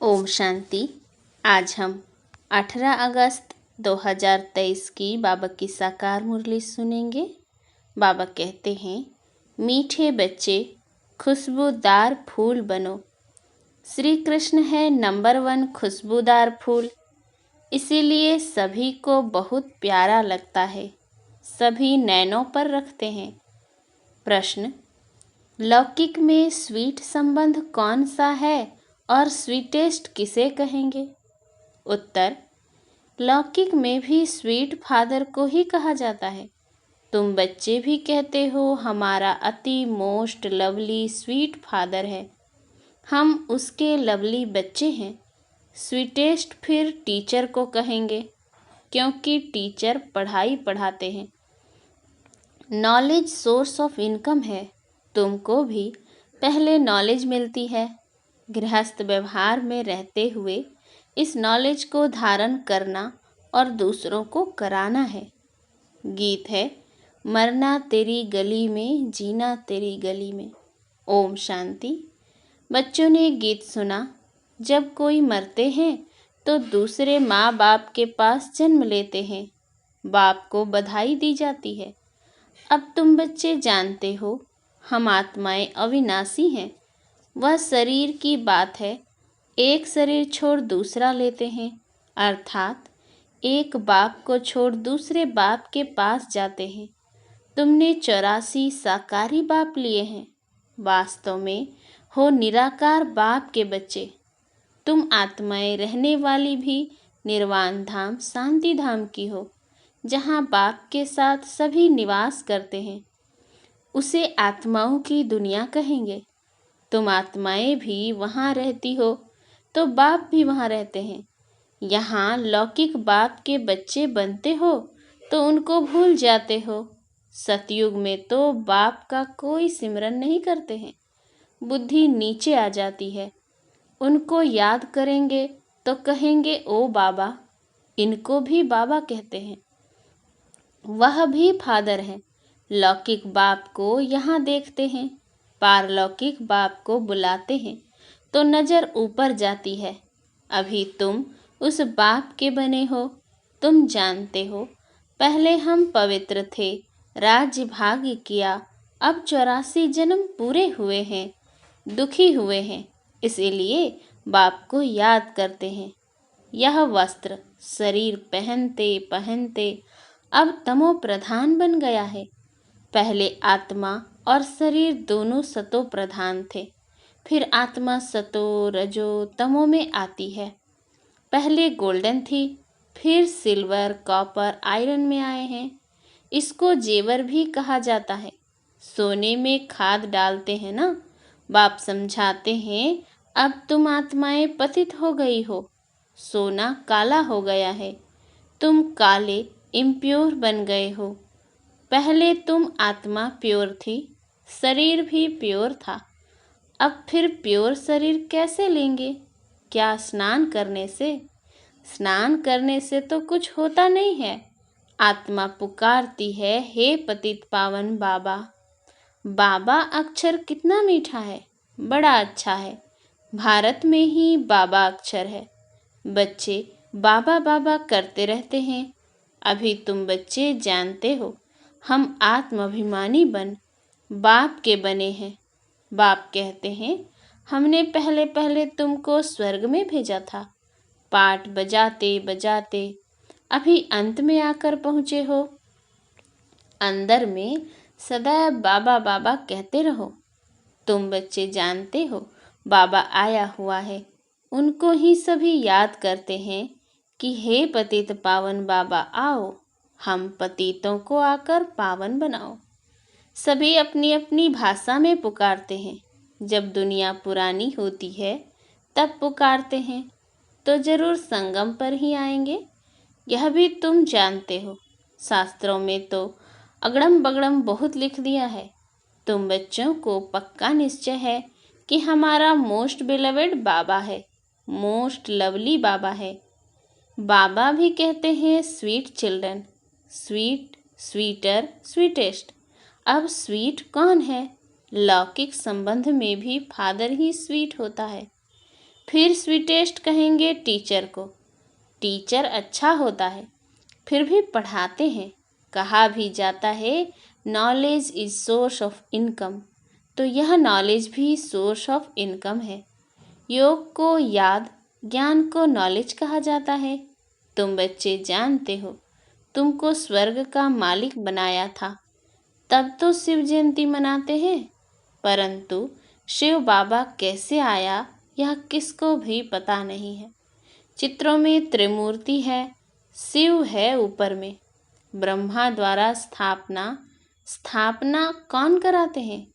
ओम शांति। आज हम 18 अगस्त 2023 की बाबा की साकार मुरली सुनेंगे। बाबा कहते हैं, मीठे बच्चे खुशबूदार फूल बनो। श्री कृष्ण है नंबर 1 खुशबूदार फूल, इसीलिए सभी को बहुत प्यारा लगता है, सभी नैनों पर रखते हैं। प्रश्न, लौकिक में स्वीट संबंध कौन सा है और स्वीटेस्ट किसे कहेंगे? उत्तर, लौकिक में भी स्वीट फादर को ही कहा जाता है। तुम बच्चे भी कहते हो हमारा अति मोस्ट लवली स्वीट फादर है, हम उसके लवली बच्चे हैं। स्वीटेस्ट फिर टीचर को कहेंगे, क्योंकि टीचर पढ़ाई पढ़ाते हैं। नॉलेज सोर्स ऑफ इनकम है, तुमको भी पहले नॉलेज मिलती है। गृहस्थ व्यवहार में रहते हुए इस नॉलेज को धारण करना और दूसरों को कराना है। गीत है, मरना तेरी गली में, जीना तेरी गली में। ओम शांति। बच्चों ने गीत सुना, जब कोई मरते हैं तो दूसरे माँ बाप के पास जन्म लेते हैं, बाप को बधाई दी जाती है। अब तुम बच्चे जानते हो हम आत्माएं अविनाशी हैं। वह शरीर की बात है, एक शरीर छोड़ दूसरा लेते हैं, अर्थात एक बाप को छोड़ दूसरे बाप के पास जाते हैं। तुमने 84 साकारी बाप लिए हैं, वास्तव में हो निराकार बाप के बच्चे। तुम आत्माएं रहने वाली भी निर्वाण धाम शांति धाम की हो, जहाँ बाप के साथ सभी निवास करते हैं। उसे आत्माओं की दुनिया कहेंगे। तुम आत्माएं भी वहाँ रहती हो तो बाप भी वहाँ रहते हैं। यहाँ लौकिक बाप के बच्चे बनते हो तो उनको भूल जाते हो। सतयुग में तो बाप का कोई सिमरन नहीं करते हैं, बुद्धि नीचे आ जाती है। उनको याद करेंगे तो कहेंगे ओ बाबा, इनको भी बाबा कहते हैं। वह भी फादर हैं। लौकिक बाप को यहाँ देखते हैं, पारलौकिक बाप को बुलाते हैं तो नज़र ऊपर जाती है। अभी तुम उस बाप के बने हो। तुम जानते हो पहले हम पवित्र थे, राज्य भाग्य किया, अब 84 जन्म पूरे हुए हैं, दुखी हुए हैं, इसीलिए बाप को याद करते हैं। यह वस्त्र शरीर पहनते पहनते अब तमो प्रधान बन गया है। पहले आत्मा और शरीर दोनों सतो प्रधान थे, फिर आत्मा सतो रजो तमो में आती है। पहले गोल्डन थी, फिर सिल्वर कॉपर आयरन में आए हैं। इसको जेवर भी कहा जाता है। सोने में खाद डालते हैं ना। बाप समझाते हैं, अब तुम आत्माएं पतित हो गई हो, सोना काला हो गया है, तुम काले इम्प्योर बन गए हो। पहले तुम आत्मा प्योर थी, शरीर भी प्योर था, अब फिर प्योर शरीर कैसे लेंगे? क्या स्नान करने से? स्नान करने से तो कुछ होता नहीं है। आत्मा पुकारती है, हे पतित पावन बाबा। बाबा अक्षर कितना मीठा है, बड़ा अच्छा है। भारत में ही बाबा अक्षर है। बच्चे बाबा बाबा करते रहते हैं। अभी तुम बच्चे जानते हो हम आत्माभिमानी बन बाप के बने हैं। बाप कहते हैं, हमने पहले पहले तुमको स्वर्ग में भेजा था। पाठ बजाते बजाते अभी अंत में आकर पहुँचे हो। अंदर में सदैव बाबा बाबा कहते रहो। तुम बच्चे जानते हो बाबा आया हुआ है, उनको ही सभी याद करते हैं कि हे पतित पावन बाबा आओ, हम पतितों को आकर पावन बनाओ। सभी अपनी अपनी भाषा में पुकारते हैं। जब दुनिया पुरानी होती है तब पुकारते हैं, तो जरूर संगम पर ही आएंगे। यह भी तुम जानते हो, शास्त्रों में तो अगड़म बगड़म बहुत लिख दिया है। तुम बच्चों को पक्का निश्चय है कि हमारा मोस्ट बिलवेड बाबा है, मोस्ट लवली बाबा है। बाबा भी कहते हैं sweet children, sweet sweeter sweetest. अब स्वीट कौन है? लौकिक संबंध में भी फादर ही स्वीट होता है। फिर स्वीटेस्ट कहेंगे टीचर को। टीचर अच्छा होता है, फिर भी पढ़ाते हैं। कहा भी जाता है knowledge is source of income, तो यह नॉलेज भी सोर्स ऑफ इनकम है। योग को याद, ज्ञान को नॉलेज कहा जाता है। तुम बच्चे जानते हो, तुमको स्वर्ग का मालिक बनाया था, तब तो शिव जयंती मनाते हैं। परंतु शिव बाबा कैसे आया यह किसको भी पता नहीं है। चित्रों में त्रिमूर्ति है, शिव है ऊपर में। ब्रह्मा द्वारा स्थापना कौन कराते हैं?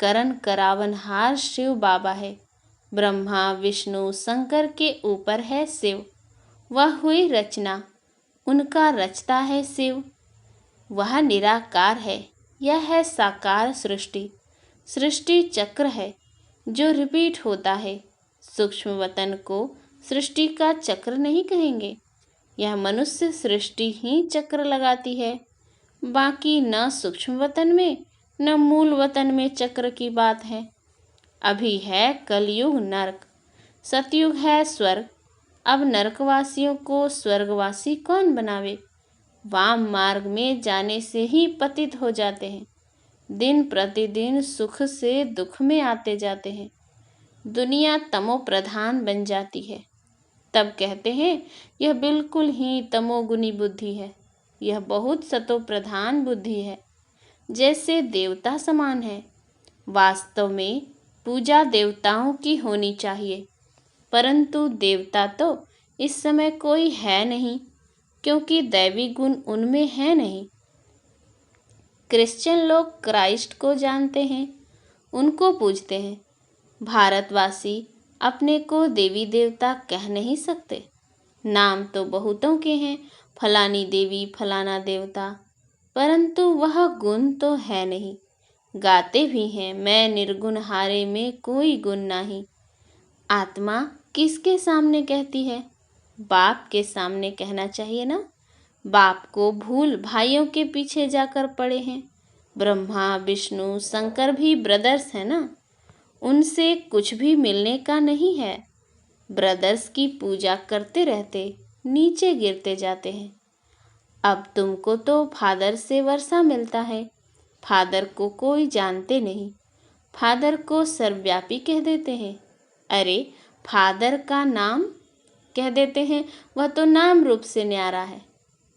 करण करावनहार शिव बाबा है। ब्रह्मा विष्णु शंकर के ऊपर है शिव, वह हुई रचना, उनका रचता है शिव। वह निराकार है, यह है साकार सृष्टि। सृष्टि चक्र है जो रिपीट होता है। सूक्ष्म वतन को सृष्टि का चक्र नहीं कहेंगे, यह मनुष्य सृष्टि ही चक्र लगाती है। बाकी न सूक्ष्म वतन में न मूल वतन में चक्र की बात है। अभी है कलयुग नरक, सतयुग है स्वर्ग। अब नरकवासियों को स्वर्गवासी कौन बनावे? वाम मार्ग में जाने से ही पतित हो जाते हैं। दिन प्रतिदिन सुख से दुख में आते जाते हैं। दुनिया तमो प्रधान बन जाती है। तब कहते हैं यह बिल्कुल ही तमोगुनी बुद्धि है, यह बहुत सतो प्रधान बुद्धि है, जैसे देवता समान है। वास्तव में पूजा देवताओं की होनी चाहिए, परंतु देवता तो इस समय कोई है नहीं, क्योंकि दैवी गुण उनमें है नहीं। क्रिश्चियन लोग क्राइस्ट को जानते हैं, उनको पूजते हैं। भारतवासी अपने को देवी देवता कह नहीं सकते। नाम तो बहुतों के हैं, फलानी देवी फलाना देवता, परंतु वह गुण तो है नहीं। गाते भी हैं मैं निर्गुण हारे में कोई गुण नहीं। आत्मा किसके सामने कहती है? बाप के सामने कहना चाहिए ना। बाप को भूल भाइयों के पीछे जाकर पड़े हैं। ब्रह्मा विष्णु शंकर भी ब्रदर्स हैं ना, उनसे कुछ भी मिलने का नहीं है। ब्रदर्स की पूजा करते रहते नीचे गिरते जाते हैं। अब तुमको तो फादर से वर्षा मिलता है, फादर को कोई जानते नहीं। फादर को सर्वव्यापी कह देते हैं। अरे फादर का नाम कह देते हैं, वह तो नाम रूप से न्यारा है।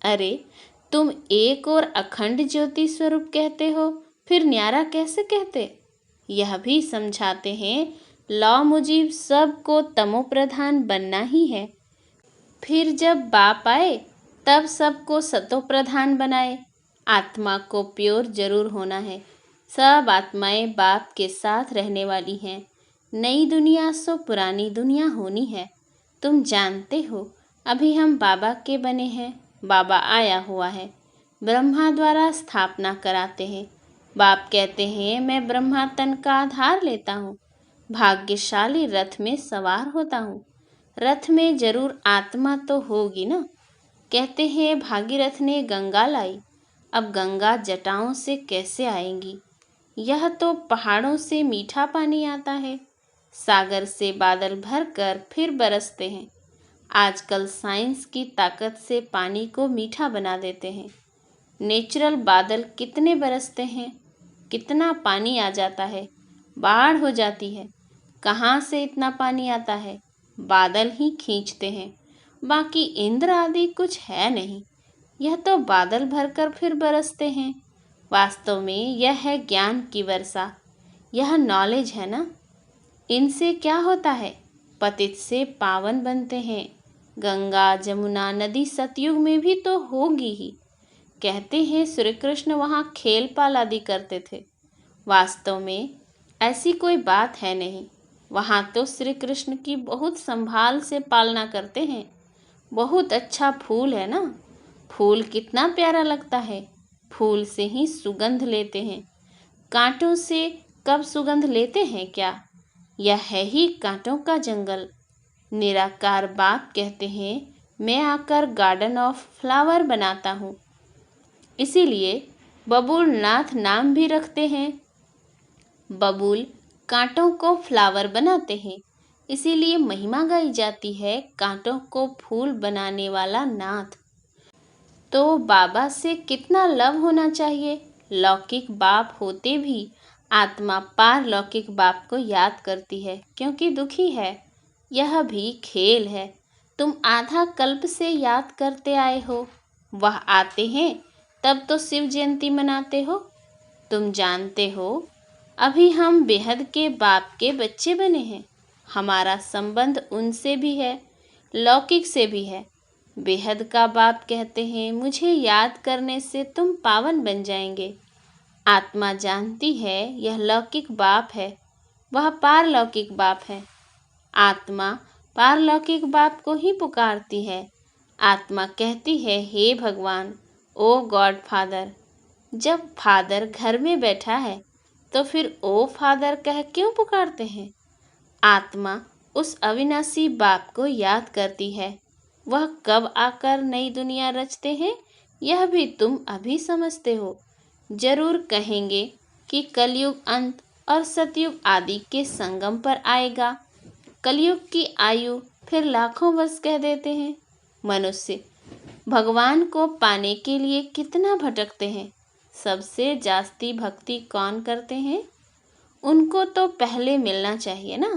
अरे तुम एक और अखंड ज्योति स्वरूप कहते हो, फिर न्यारा कैसे कहते? यह भी समझाते हैं लौ मुजीब सबको तमो प्रधान बनना ही है। फिर जब बाप आए तब सबको सतो प्रधान बनाए। आत्मा को प्योर जरूर होना है। सब आत्माएं बाप के साथ रहने वाली हैं। नई दुनिया सो पुरानी दुनिया होनी है। तुम जानते हो अभी हम बाबा के बने हैं। बाबा आया हुआ है, ब्रह्मा द्वारा स्थापना कराते हैं। बाप कहते हैं मैं ब्रह्मा तन का आधार लेता हूँ, भाग्यशाली रथ में सवार होता हूँ। रथ में जरूर आत्मा तो होगी ना। कहते हैं भागीरथ ने गंगा लाई, अब गंगा जटाओं से कैसे आएंगी? यह तो पहाड़ों से मीठा पानी आता है, सागर से बादल भर कर फिर बरसते हैं। आजकल साइंस की ताकत से पानी को मीठा बना देते हैं। नेचुरल बादल कितने बरसते हैं, कितना पानी आ जाता है, बाढ़ हो जाती है। कहाँ से इतना पानी आता है? बादल ही खींचते हैं। बाकी इंद्र आदि कुछ है नहीं, यह तो बादल भरकर फिर बरसते हैं। वास्तव में यह है ज्ञान की वर्षा, यह नॉलेज है ना। इनसे क्या होता है? पतित से पावन बनते हैं। गंगा जमुना नदी सतयुग में भी तो होगी ही। कहते हैं श्री कृष्ण वहाँ खेल पाल आदि करते थे। वास्तव में ऐसी कोई बात है नहीं। वहाँ तो श्री कृष्ण की बहुत संभाल से पालना करते हैं। बहुत अच्छा फूल है ना, फूल कितना प्यारा लगता है। फूल से ही सुगंध लेते हैं, कांटों से कब सुगंध लेते हैं क्या? यह है ही कांटों का जंगल। निराकार बाप कहते हैं मैं आकर गार्डन ऑफ फ्लावर बनाता हूँ। इसीलिए बबूल नाथ नाम भी रखते हैं। बबूल कांटों को फ्लावर बनाते हैं, इसीलिए महिमा गाई जाती है कांटों को फूल बनाने वाला नाथ। तो बाबा से कितना लव होना चाहिए। लौकिक बाप होते भी आत्मा पारलौकिक बाप को याद करती है क्योंकि दुखी है। यह भी खेल है। तुम आधा कल्प से याद करते आए हो। वह आते हैं तब तो शिव जयंती मनाते हो। तुम जानते हो अभी हम बेहद के बाप के बच्चे बने हैं। हमारा संबंध उनसे भी है, लौकिक से भी है। बेहद का बाप कहते हैं मुझे याद करने से तुम पावन बन जाएंगे। आत्मा जानती है यह लौकिक बाप है, वह पारलौकिक बाप है। आत्मा पारलौकिक बाप को ही पुकारती है। आत्मा कहती है हे भगवान, ओ गॉड फादर। जब फादर घर में बैठा है तो फिर ओ फादर कह क्यों पुकारते हैं। आत्मा उस अविनाशी बाप को याद करती है। वह कब आकर नई दुनिया रचते हैं यह भी तुम अभी समझते हो। जरूर कहेंगे कि कलयुग अंत और सतयुग आदि के संगम पर आएगा। कलयुग की आयु फिर लाखों वर्ष कह देते हैं। मनुष्य भगवान को पाने के लिए कितना भटकते हैं। सबसे जास्ती भक्ति कौन करते हैं। उनको तो पहले मिलना चाहिए ना।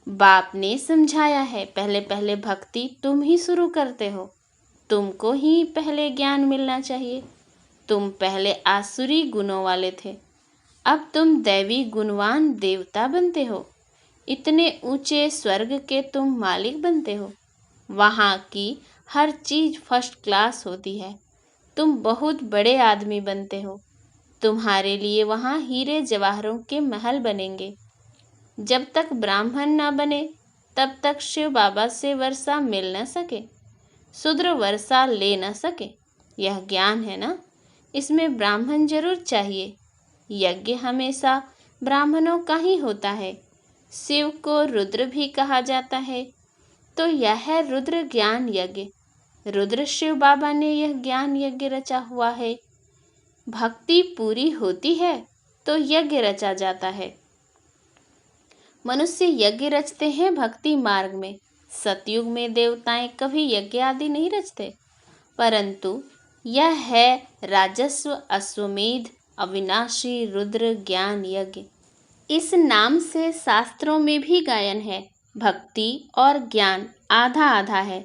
बाप ने समझाया है पहले पहले भक्ति तुम ही शुरू करते हो। तुमको ही पहले ज्ञान मिलना चाहिए। तुम पहले आसुरी गुणों वाले थे, अब तुम दैवी गुणवान देवता बनते हो। इतने ऊंचे स्वर्ग के तुम मालिक बनते हो। वहाँ की हर चीज फर्स्ट क्लास होती है। तुम बहुत बड़े आदमी बनते हो। तुम्हारे लिए वहाँ हीरे जवाहरों के महल बनेंगे। जब तक ब्राह्मण न बने तब तक शिव बाबा से वर्षा मिल न सके, शूद्र वर्षा ले न सके। यह ज्ञान है ना। इसमें ब्राह्मण जरूर चाहिए। यज्ञ हमेशा ब्राह्मणों का ही होता है। शिव को रुद्र भी कहा जाता है, तो यह है रुद्र ज्ञान यज्ञ। रुद्र शिव बाबा ने यह ज्ञान यज्ञ रचा हुआ है। भक्ति पूरी होती है तो यज्ञ रचा जाता है। मनुष्य यज्ञ रचते हैं भक्ति मार्ग में। सतयुग में देवताएं कभी यज्ञ आदि नहीं रचते, परंतु यह है राजस्व अश्वमेध अविनाशी रुद्र ज्ञान यज्ञ। इस नाम से शास्त्रों में भी गायन है। भक्ति और ज्ञान आधा आधा है।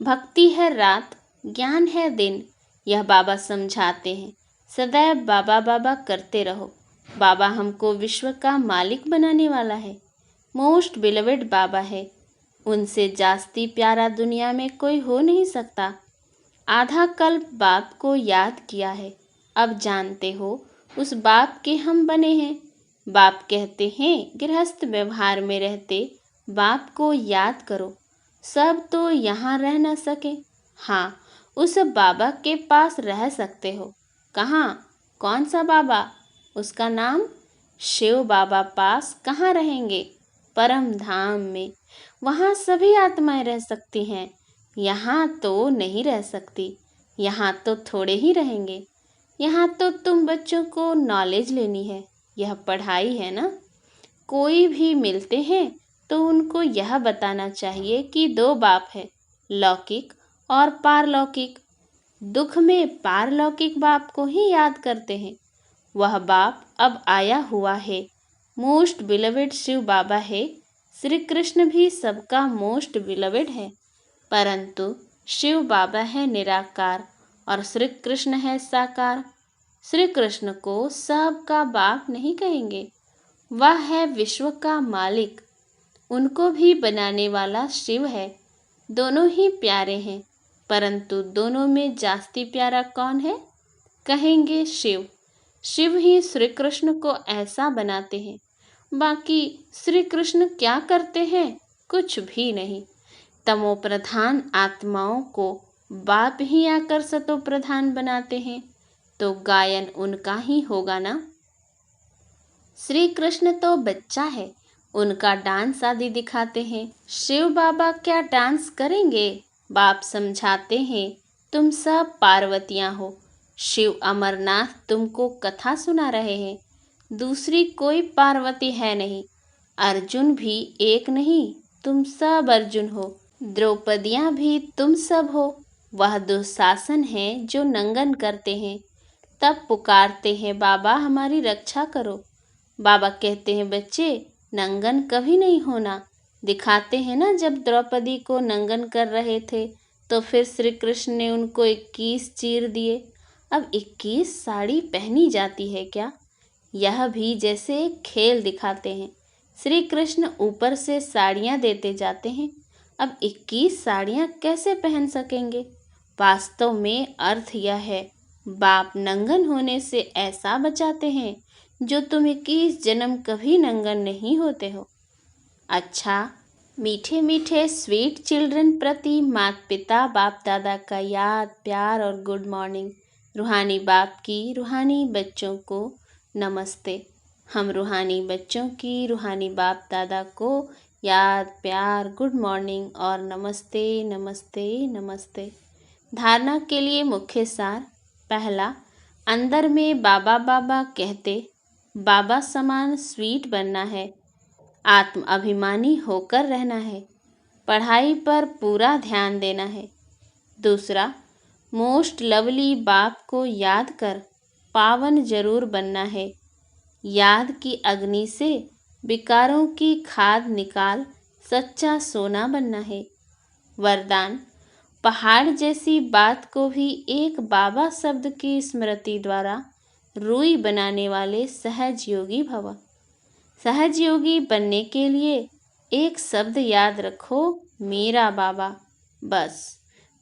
भक्ति है रात, ज्ञान है दिन। यह बाबा समझाते हैं। सदैव बाबा बाबा करते रहो। बाबा हमको विश्व का मालिक बनाने वाला है। मोस्ट बिलवेड बाबा है। उनसे जास्ती प्यारा दुनिया में कोई हो नहीं सकता। आधा कल्प बाप को याद किया है। अब जानते हो उस बाप के हम बने हैं। बाप कहते हैं गृहस्थ व्यवहार में रहते बाप को याद करो। सब तो यहाँ रह न सके। हाँ, उस बाबा के पास रह सकते हो। कहाँ? कौन सा बाबा? उसका नाम शिव बाबा पास कहाँ रहेंगे? परम धाम में। वहाँ सभी आत्माएं रह सकती हैं। यहाँ तो नहीं रह सकती। यहाँ तो थोड़े ही रहेंगे। यहाँ तो तुम बच्चों को नॉलेज लेनी है। यह पढ़ाई है ना। कोई भी मिलते हैं तो उनको यह बताना चाहिए कि दो बाप है, लौकिक और पारलौकिक। दुख में पारलौकिक बाप को ही याद करते हैं। वह बाप अब आया हुआ है। मोस्ट बिलवेड शिव बाबा है। श्री कृष्ण भी सबका मोस्ट बिलवेड है, परंतु शिव बाबा है निराकार और श्री कृष्ण है साकार। श्री कृष्ण को सबका बाप नहीं कहेंगे। वह है विश्व का मालिक। उनको भी बनाने वाला शिव है। दोनों ही प्यारे हैं, परंतु दोनों में जास्ती प्यारा कौन है? कहेंगे शिव। शिव ही श्री कृष्ण को ऐसा बनाते हैं। बाकी श्री कृष्ण क्या करते हैं? कुछ भी नहीं। तमो प्रधान आत्माओं को बाप ही आकर सतो प्रधान बनाते हैं, तो गायन उनका ही होगा ना। श्री कृष्ण तो बच्चा है, उनका डांस आदि दिखाते हैं। शिव बाबा क्या डांस करेंगे? बाप समझाते हैं तुम सब पार्वतियां हो। शिव अमरनाथ तुमको कथा सुना रहे हैं। दूसरी कोई पार्वती है नहीं। अर्जुन भी एक नहीं, तुम सब अर्जुन हो। द्रौपदियाँ भी तुम सब हो। वह दुशासन है जो नंगन करते हैं, तब पुकारते हैं बाबा हमारी रक्षा करो। बाबा कहते हैं बच्चे नंगन कभी नहीं होना। दिखाते हैं ना, जब द्रौपदी को नंगन कर रहे थे तो फिर श्री कृष्ण ने उनको 21 चीर दिए। अब 21 साड़ी पहनी जाती है क्या? यह भी जैसे एक खेल दिखाते हैं। श्री कृष्ण ऊपर से साड़ियाँ देते जाते हैं। अब 21 साड़ियाँ कैसे पहन सकेंगे? वास्तव में अर्थ यह है, बाप नंगन होने से ऐसा बचाते हैं जो तुम 21 जन्म कभी नंगन नहीं होते हो। अच्छा, मीठे मीठे स्वीट चिल्ड्रन प्रति माता पिता बाप दादा का याद, प्यार और गुड मॉर्निंग। रूहानी बाप की रूहानी बच्चों को नमस्ते। हम रूहानी बच्चों की रूहानी बाप दादा को याद, प्यार, गुड मॉर्निंग और नमस्ते नमस्ते नमस्ते। धारणा के लिए मुख्य सार। पहला, अंदर में बाबा बाबा कहते बाबा समान स्वीट बनना है, आत्म अभिमानी होकर रहना है, पढ़ाई पर पूरा ध्यान देना है। दूसरा, मोस्ट लवली बाप को याद कर पावन जरूर बनना है। याद की अग्नि से विकारों की खाद निकाल सच्चा सोना बनना है। वरदान, पहाड़ जैसी बात को भी एक बाबा शब्द की स्मृति द्वारा रूई बनाने वाले सहज योगी भव। सहज योगी बनने के लिए एक शब्द याद रखो, मेरा बाबा। बस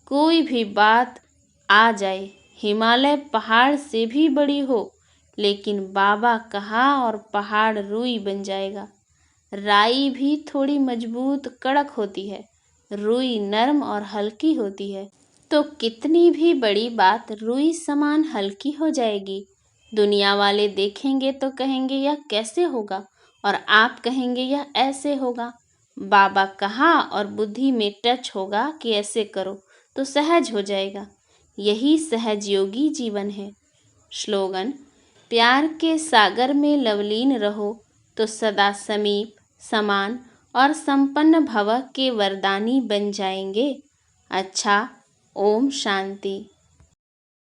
कोई भी बात आ जाए, हिमालय पहाड़ से भी बड़ी हो, लेकिन बाबा कहा और पहाड़ रूई बन जाएगा। राई भी थोड़ी मजबूत कड़क होती है, रूई नरम और हल्की होती है, तो कितनी भी बड़ी बात रूई समान हल्की हो जाएगी। दुनिया वाले देखेंगे तो कहेंगे यह कैसे होगा, और आप कहेंगे यह ऐसे होगा। बाबा कहा और बुद्धि में टच होगा कि ऐसे करो तो सहज हो जाएगा। यही सहज योगी जीवन है। स्लोगन, प्यार के सागर में लवलीन रहो तो सदा समीप, समान और संपन्न भव के वरदानी बन जाएंगे। अच्छा, ओम शांति।